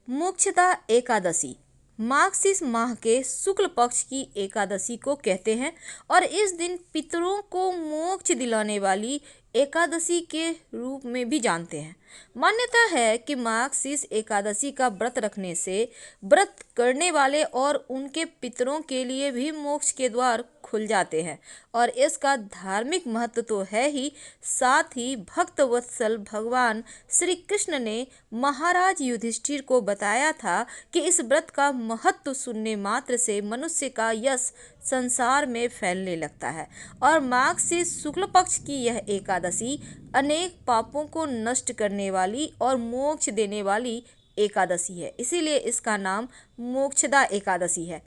मोक्षदा एकादशी मार्गशीर्ष माह के शुक्ल पक्ष की एकादशी को कहते हैं और इस दिन पितरों को मोक्ष दिलाने वाली एकादशी के रूप में भी जानते हैं। मान्यता है कि मार्गशीर्ष एकादशी का व्रत रखने से व्रत करने वाले और उनके पितरों के लिए भी मोक्ष के द्वार खुल जाते हैं और इसका धार्मिक महत्व तो है ही, साथ ही भक्त वत्सल भगवान श्री कृष्ण ने महाराज युधिष्ठिर को बताया था कि इस व्रत का महत्व सुनने मात्र से मनुष्य का यश संसार में फैलने लगता है और माघ से शुक्ल पक्ष की यह एकादशी अनेक पापों को नष्ट करने वाली और मोक्ष देने वाली एकादशी है, इसीलिए इसका नाम मोक्षदा एकादशी है।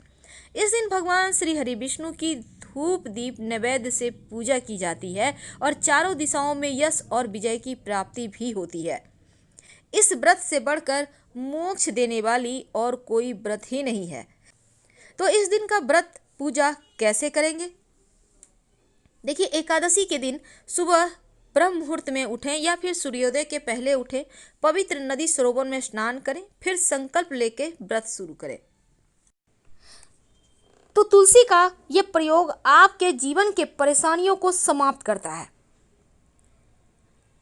इस दिन भगवान श्री हरि विष्णु की धूप दीप नैवेद्य से पूजा की जाती है और चारों दिशाओं में यश और विजय की प्राप्ति भी होती है। इस व्रत से बढ़कर मोक्ष देने वाली और कोई व्रत ही नहीं है। तो इस दिन का व्रत पूजा कैसे करेंगे? देखिए, एकादशी के दिन सुबह ब्रह्म मुहूर्त में उठें या फिर सूर्योदय के पहले उठें, पवित्र नदी सरोवर में स्नान करें, फिर संकल्प लेके व्रत शुरू करें। तो तुलसी का यह प्रयोग आपके जीवन के परेशानियों को समाप्त करता है,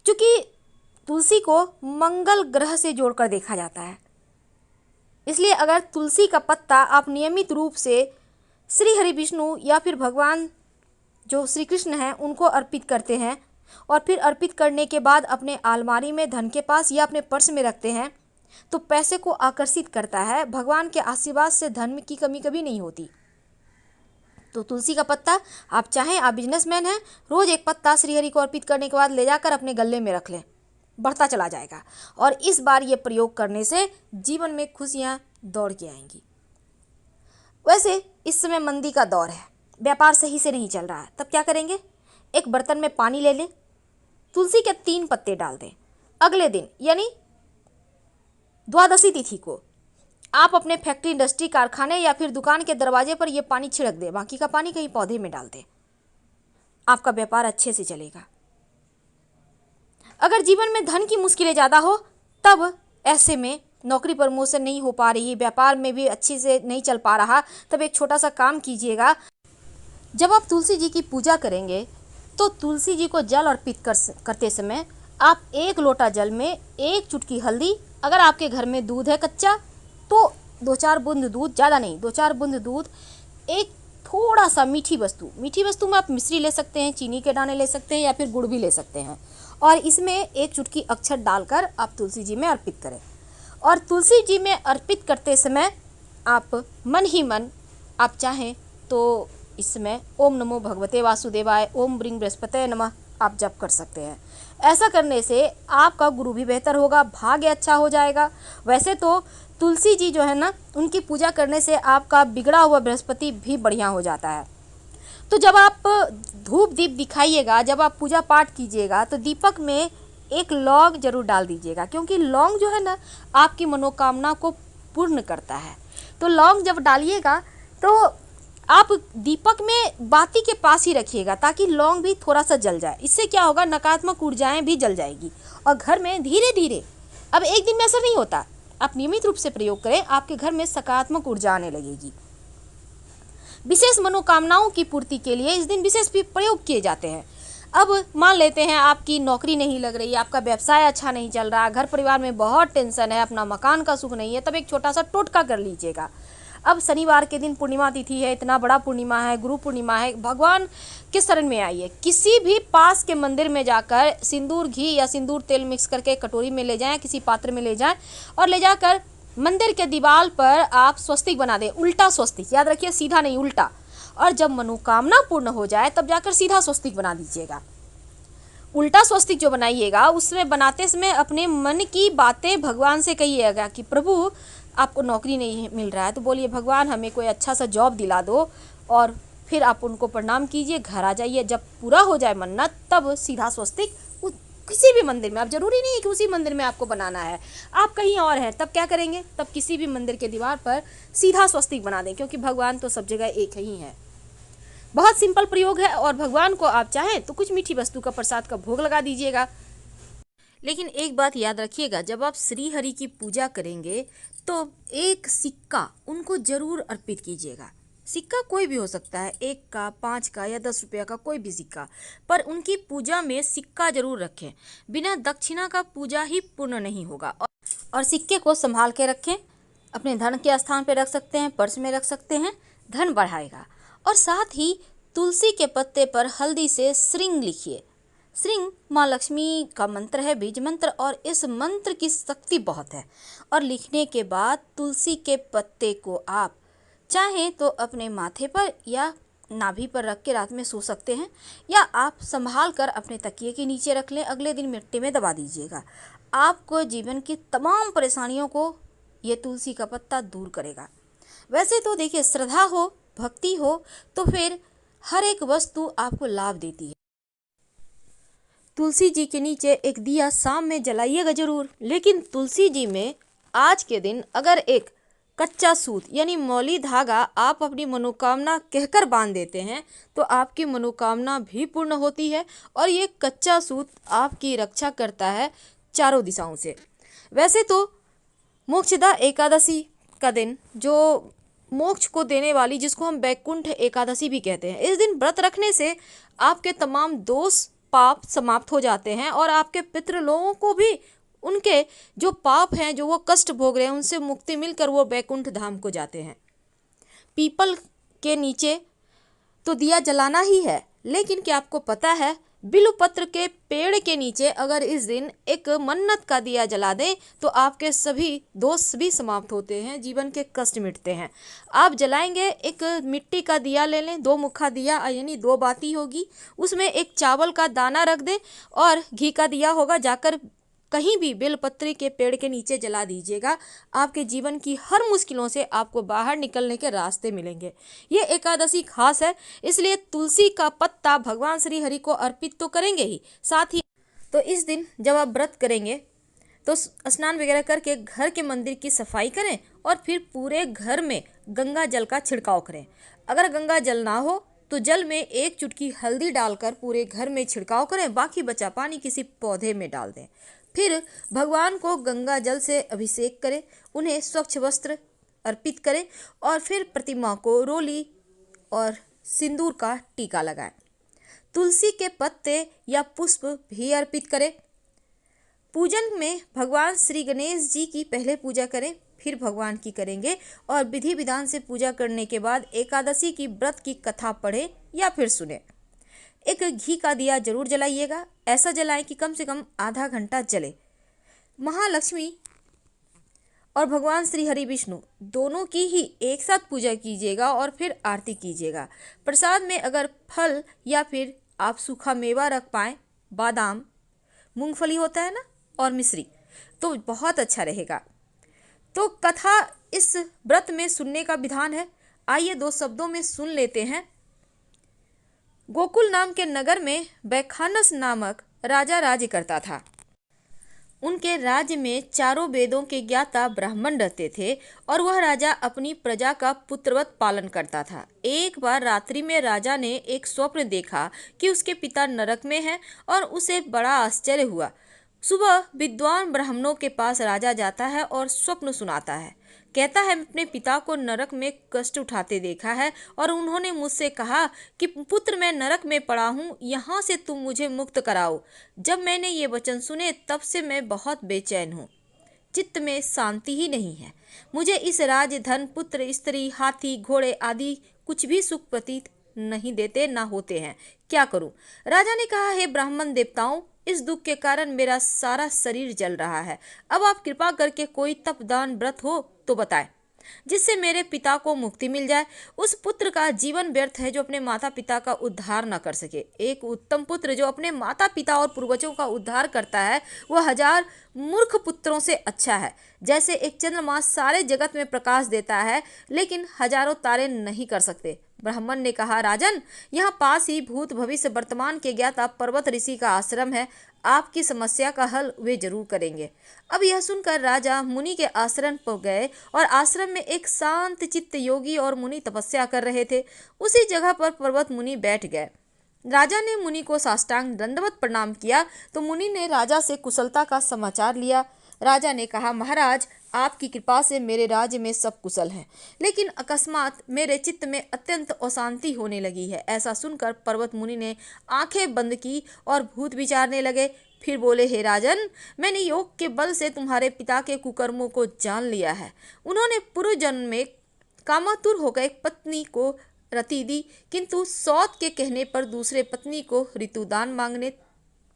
क्योंकि तुलसी को मंगल ग्रह से जोड़कर देखा जाता है। इसलिए अगर तुलसी का पत्ता आप नियमित रूप से श्री हरि विष्णु या फिर भगवान जो श्री कृष्ण हैं उनको अर्पित करते हैं और फिर अर्पित करने के बाद अपने अलमारी में धन के पास या अपने पर्स में रखते हैं, तो पैसे को आकर्षित करता है। भगवान के आशीर्वाद से धन की कमी कभी नहीं होती। तो तुलसी का पत्ता आप चाहें, आप बिजनेसमैन हैं, रोज एक पत्ता श्री हरि को अर्पित करने के बाद ले जाकर अपने गले में रख लें, बढ़ता चला जाएगा और इस बार ये प्रयोग करने से जीवन में खुशियाँ दौड़ के आएंगी। वैसे इस समय मंदी का दौर है, व्यापार सही से नहीं चल रहा है, तब क्या करेंगे? एक बर्तन में पानी ले लें, तुलसी के 3 पत्ते डाल दें। अगले दिन यानी द्वादशी तिथि को आप अपने फैक्ट्री, इंडस्ट्री, कारखाने या फिर दुकान के दरवाजे पर यह पानी छिड़क दें, बाकी का पानी कहीं पौधे में डाल दें। आपका व्यापार अच्छे से चलेगा। अगर जीवन में धन की मुश्किलें ज़्यादा हो, तब ऐसे में नौकरी प्रमोशन नहीं हो पा रही, व्यापार में भी अच्छे से नहीं चल पा रहा, तब एक छोटा सा काम कीजिएगा। जब आप तुलसी जी की पूजा करेंगे तो तुलसी जी को जल अर्पित करते समय आप 1 लोटा जल में 1 चुटकी हल्दी, अगर आपके घर में दूध है कच्चा तो 2-4 बूंद दूध, ज़्यादा नहीं, 2-4 बूंद दूध, एक थोड़ा सा मीठी वस्तु में आप मिश्री ले सकते हैं, चीनी के दाने ले सकते हैं या फिर गुड़ भी ले सकते हैं और इसमें 1 चुटकी अक्षत डालकर आप तुलसी जी में अर्पित करें। और तुलसी जी में अर्पित करते समय आप मन ही मन, आप चाहें तो इसमें ओम नमो भगवते वासुदेवाय, ओम ब्रिंग बृहस्पते नमः आप जप कर सकते हैं। ऐसा करने से आपका गुरु भी बेहतर होगा, भाग्य अच्छा हो जाएगा। वैसे तो तुलसी जी जो है ना, उनकी पूजा करने से आपका बिगड़ा हुआ बृहस्पति भी बढ़िया हो जाता है। तो जब आप धूप दीप दिखाइएगा, जब आप पूजा पाठ कीजिएगा, तो दीपक में 1 लौंग जरूर डाल दीजिएगा, क्योंकि लौंग जो है ना आपकी मनोकामना को पूर्ण करता है। तो लौंग जब डालिएगा तो आप दीपक में बाती के पास ही रखिएगा ताकि लौंग भी थोड़ा सा जल जाए। इससे क्या होगा, नकारात्मक ऊर्जाएं भी जल जाएगी और घर में धीरे धीरे, अब एक दिन में असर नहीं होता, आप नियमित रूप से प्रयोग करें, आपके घर में सकारात्मक ऊर्जा आने लगेगी। विशेष मनोकामनाओं की पूर्ति के लिए इस दिन विशेष भी प्रयोग किए जाते हैं। अब मान लेते हैं आपकी नौकरी नहीं लग रही, आपका व्यवसाय अच्छा नहीं चल रहा, घर परिवार में बहुत टेंशन है, अपना मकान का सुख नहीं है, तब एक छोटा सा टोटका कर लीजिएगा। अब शनिवार के दिन पूर्णिमा तिथि है, इतना बड़ा पूर्णिमा है, गुरु पूर्णिमा है, भगवान के शरण में आइए, किसी भी पास के मंदिर में जाकर सिंदूर घी या सिंदूर तेल मिक्स करके कटोरी में ले जाएं, किसी पात्र में ले जाएं और ले जाकर मंदिर के दीवार पर आप स्वस्तिक बना दें, उल्टा स्वस्तिक, याद रखिए, सीधा नहीं उल्टा। और जब मनोकामना पूर्ण हो जाए तब जाकर सीधा स्वस्तिक बना दीजिएगा। उल्टा स्वस्तिक जो बनाइएगा उसमें बनाते समय अपने मन की बातें भगवान से कहिएगा कि प्रभु आपको नौकरी नहीं मिल रहा है तो बोलिए भगवान हमें कोई अच्छा सा जॉब दिला दो, और फिर आप उनको प्रणाम कीजिए, घर आ जाइए। जब पूरा हो जाए मन्नत तब सीधा स्वस्तिक किसी भी मंदिर में, आप जरूरी नहीं है कि उसी मंदिर में आपको बनाना है, आप कहीं और हैं, तब क्या करेंगे, तब किसी भी मंदिर के दीवार पर सीधा स्वस्तिक बना दें, क्योंकि भगवान तो सब जगह एक ही है। बहुत सिंपल प्रयोग है और भगवान को आप चाहें तो कुछ मीठी वस्तु का प्रसाद का भोग लगा दीजिएगा। लेकिन एक बात याद रखिएगा, जब आप श्री हरि की पूजा करेंगे तो एक सिक्का उनको जरूर अर्पित कीजिएगा। सिक्का कोई भी हो सकता है, 1 का, 5 का या 10 रुपया का, कोई भी सिक्का, पर उनकी पूजा में सिक्का जरूर रखें। बिना दक्षिणा का पूजा ही पूर्ण नहीं होगा। और सिक्के को संभाल के रखें, अपने धन के स्थान पर रख सकते हैं, पर्स में रख सकते हैं, धन बढ़ाएगा। और साथ ही तुलसी के पत्ते पर हल्दी से श्रृंग लिखिए। श्रृंग माँ लक्ष्मी का मंत्र है, बीज मंत्र, और इस मंत्र की शक्ति बहुत है। और लिखने के बाद तुलसी के पत्ते को आप चाहें तो अपने माथे पर या नाभि पर रख के रात में सो सकते हैं, या आप संभाल कर अपने तकिए के नीचे रख लें, अगले दिन मिट्टी में दबा दीजिएगा। आपको जीवन की तमाम परेशानियों को ये तुलसी का पत्ता दूर करेगा। वैसे तो देखिए, श्रद्धा हो, भक्ति हो तो फिर हर एक वस्तु आपको लाभ देती है। तुलसी जी के नीचे एक दिया शाम में जलाइएगा जरूर। लेकिन तुलसी जी में आज के दिन अगर एक कच्चा सूत यानी मौली धागा आप अपनी मनोकामना कहकर बांध देते हैं तो आपकी मनोकामना भी पूर्ण होती है, और ये कच्चा सूत आपकी रक्षा करता है चारों दिशाओं से। वैसे तो मोक्षदा एकादशी का दिन, जो मोक्ष को देने वाली, जिसको हम बैकुंठ एकादशी भी कहते हैं, इस दिन व्रत रखने से आपके तमाम दोष पाप समाप्त हो जाते हैं, और आपके पितृ लोगों को भी उनके जो पाप हैं, जो वो कष्ट भोग रहे हैं, उनसे मुक्ति मिलकर वो बैकुंठ धाम को जाते हैं। पीपल के नीचे तो दिया जलाना ही है, लेकिन क्या आपको पता है, बिल्वपत्र के पेड़ के नीचे अगर इस दिन एक मन्नत का दिया जला दें तो आपके सभी दोष भी समाप्त होते हैं, जीवन के कष्ट मिटते हैं। आप जलाएंगे, एक मिट्टी का दिया ले लें, 2 मुखा दिया यानी 2 बाती होगी, उसमें एक चावल का दाना रख दें और घी का दिया होगा, जाकर कहीं भी बेलपत्री के पेड़ के नीचे जला दीजिएगा। आपके जीवन की हर मुश्किलों से आपको बाहर निकलने के रास्ते मिलेंगे। ये एकादशी खास है, इसलिए तुलसी का पत्ता भगवान श्री हरि को अर्पित तो करेंगे ही, साथ ही तो इस दिन जब आप व्रत करेंगे तो स्नान वगैरह करके घर के मंदिर की सफाई करें और फिर पूरे घर में गंगा जल का छिड़काव करें। अगर गंगा जल ना हो तो जल में 1 चुटकी हल्दी डालकर पूरे घर में छिड़काव करें, बाकी बचा पानी किसी पौधे में डाल दें। फिर भगवान को गंगा जल से अभिषेक करें, उन्हें स्वच्छ वस्त्र अर्पित करें और फिर प्रतिमा को रोली और सिंदूर का टीका लगाएं। तुलसी के पत्ते या पुष्प भी अर्पित करें। पूजन में भगवान श्री गणेश जी की पहले पूजा करें, फिर भगवान की करेंगे, और विधि विधान से पूजा करने के बाद एकादशी की व्रत की कथा पढ़ें या फिर सुने। एक घी का दिया जरूर जलाइएगा, ऐसा जलाएं कि कम से कम आधा घंटा जले। महालक्ष्मी और भगवान श्री हरि विष्णु दोनों की ही एक साथ पूजा कीजिएगा और फिर आरती कीजिएगा। प्रसाद में अगर फल या फिर आप सूखा मेवा रख पाएँ, बादाम, मूंगफली होता है ना, और मिश्री, तो बहुत अच्छा रहेगा। तो कथा इस व्रत में सुनने का विधान है, आइए 2 शब्दों में सुन लेते हैं। गोकुल नाम के नगर में बैखानस नामक राजा राज्य करता था। उनके राज्य में चारों वेदों के ज्ञाता ब्राह्मण रहते थे और वह राजा अपनी प्रजा का पुत्रवत पालन करता था। एक बार रात्रि में राजा ने एक स्वप्न देखा कि उसके पिता नरक में हैं और उसे बड़ा आश्चर्य हुआ। सुबह विद्वान ब्राह्मणों के पास राजा जाता है और स्वप्न सुनाता है। कहता है, अपने पिता को नरक में कष्ट उठाते देखा है और उन्होंने मुझसे कहा कि पुत्र, मैं नरक में पड़ा हूँ, यहाँ से तुम मुझे मुक्त कराओ। जब मैंने ये वचन सुने तब से मैं बहुत बेचैन हूँ, चित्त में शांति ही नहीं है। मुझे इस राज्य, धन, पुत्र, स्त्री, हाथी, घोड़े आदि कुछ भी सुख प्रतीत नहीं देते, ना होते हैं। क्या करूं? राजा ने कहा, हे ब्राह्मण देवताओं, इस दुख के कारण मेरा सारा शरीर जल रहा है। अब आप कृपा करके कोई तप, दान, व्रत हो तो बताएं, जिससे मेरे पिता को मुक्ति मिल जाए। उस पुत्र का जीवन व्यर्थ है जो अपने माता पिता का उद्धार न कर सके। एक उत्तम पुत्र जो अपने माता पिता और पूर्वजों का उद्धार करता है वह 1000 मूर्ख पुत्रों से अच्छा है। जैसे एक चंद्रमा सारे जगत में प्रकाश देता है लेकिन हजारों तारे नहीं कर सकते। ब्राह्मण ने कहा, राजन, यहाँ पास ही भूत, भविष्य, वर्तमान के ज्ञाता पर्वत ऋषि का आश्रम है, आपकी समस्या का हल वे जरूर करेंगे। अब यह सुनकर राजा मुनि के आश्रम पर गए और आश्रम में एक शांत चित्त योगी और मुनि तपस्या कर रहे थे। उसी जगह पर पर्वत मुनि बैठ गए। राजा ने मुनि को साष्टांग दंडवत प्रणाम किया तो मुनि ने राजा से कुशलता का समाचार लिया। राजा ने कहा, महाराज, आपकी कृपा से मेरे राज्य में सब कुशल है, लेकिन अकस्मात मेरे चित्त में अत्यंत अशांति होने लगी है। ऐसा सुनकर पर्वत मुनि ने आंखें बंद की और भूत विचारने लगे। फिर बोले, हे राजन, मैंने योग के बल से तुम्हारे पिता के कुकर्मों को जान लिया है। उन्होंने पूर्व जन्म में कामातुर होकर एक पत्नी को रति दी, किंतु सौत के कहने पर दूसरे पत्नी को ऋतुदान मांगने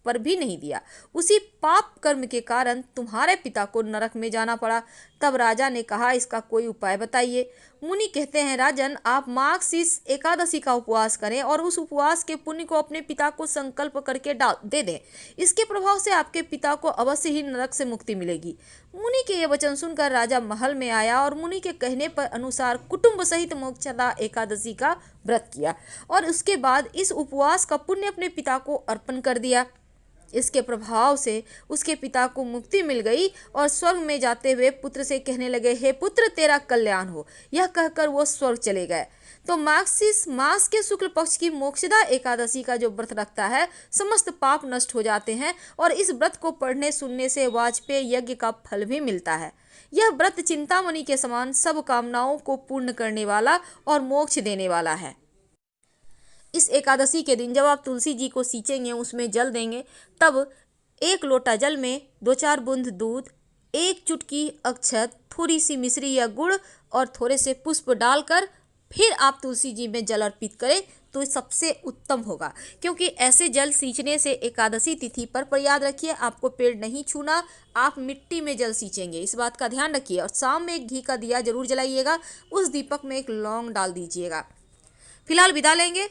पर भी नहीं दिया। उसी पाप कर्म के कारण तुम्हारे पिता को नरक में जाना पड़ा। तब राजा ने कहा, इसका कोई उपाय बताइए। मुनि कहते हैं, राजन, आप माघ शीष एकादशी का उपवास करें और उस उपवास के पुण्य को अपने पिता को संकल्प करके दे दें। इसके प्रभाव से आपके पिता को अवश्य ही नरक से मुक्ति मिलेगी। मुनि के ये वचन सुनकर राजा महल में आया और मुनि के कहने पर अनुसार कुटुंब सहित मोक्षदा एकादशी का व्रत किया और उसके बाद इस उपवास का पुण्य अपने पिता को अर्पण कर दिया। इसके प्रभाव से उसके पिता को मुक्ति मिल गई और स्वर्ग में जाते हुए पुत्र से कहने लगे, हे पुत्र, तेरा कल्याण हो। यह कहकर वो स्वर्ग चले गए। तो मार्गशीर्ष मास के शुक्ल पक्ष की मोक्षदा एकादशी का जो व्रत रखता है, समस्त पाप नष्ट हो जाते हैं और इस व्रत को पढ़ने सुनने से वाजपेयी यज्ञ का फल भी मिलता है। यह व्रत चिंतामणि के समान सब कामनाओं को पूर्ण करने वाला और मोक्ष देने वाला है। इस एकादशी के दिन जब आप तुलसी जी को सींचेंगे, उसमें जल देंगे, तब 1 लोटा जल में 2-4 बूंद दूध, 1 चुटकी अक्षत, थोड़ी सी मिश्री या गुड़ और थोड़े से पुष्प डालकर फिर आप तुलसी जी में जल अर्पित करें तो सबसे उत्तम होगा। क्योंकि ऐसे जल सींचने से एकादशी तिथि पर याद रखिए, आपको पेड़ नहीं छूना, आप मिट्टी में जल सींचेंगे, इस बात का ध्यान रखिए। और शाम में एक घी का दिया जरूर जलाइएगा, उस दीपक में एक लौंग डाल दीजिएगा। फिलहाल विदा लेंगे।